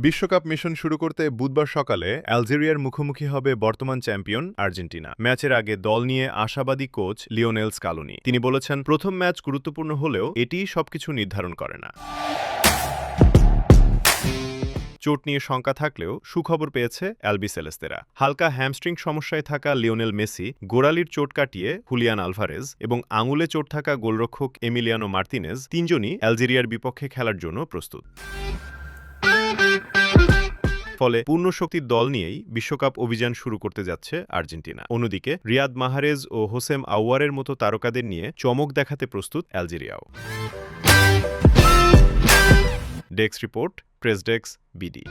বিশ্বকাপ মিশন শুরু করতে বুধবার সকালে আলজেরিয়ার মুখোমুখি হবে বর্তমান চ্যাম্পিয়ন আর্জেন্টিনা। ম্যাচের আগে দল নিয়ে আশাবাদী কোচ লিওনেল স্কালোনি। তিনি বলেছেন, প্রথম ম্যাচ গুরুত্বপূর্ণ হলেও এটিই সবকিছু নির্ধারণ করে না। চোট নিয়ে শঙ্কা থাকলেও সুখবর পেয়েছে অ্যালবিসেলেস্তেরা। হালকা হ্যামস্ট্রিং সমস্যায় থাকা লিওনেল মেসি, গোড়ালির চোট কাটিয়ে হুলিয়ান আলভারেজ এবং আঙুলে চোট থাকা গোলরক্ষক এমিলিয়ানো মার্তিনেজ তিনজনই আলজেরিয়ার বিপক্ষে খেলার জন্য প্রস্তুত। ফলে পূর্ণ শক্তির দল নিয়েই বিশ্বকাপ অভিযান শুরু করতে যাচ্ছে আর্জেন্টিনা। অন্যদিকে রিয়াদ মাহরেজ ও হোসেম আউয়ারের মতো তারকাদের নিয়ে চমক দেখাতে প্রস্তুত আলজেরিয়াও। Desk report, press desk, BD.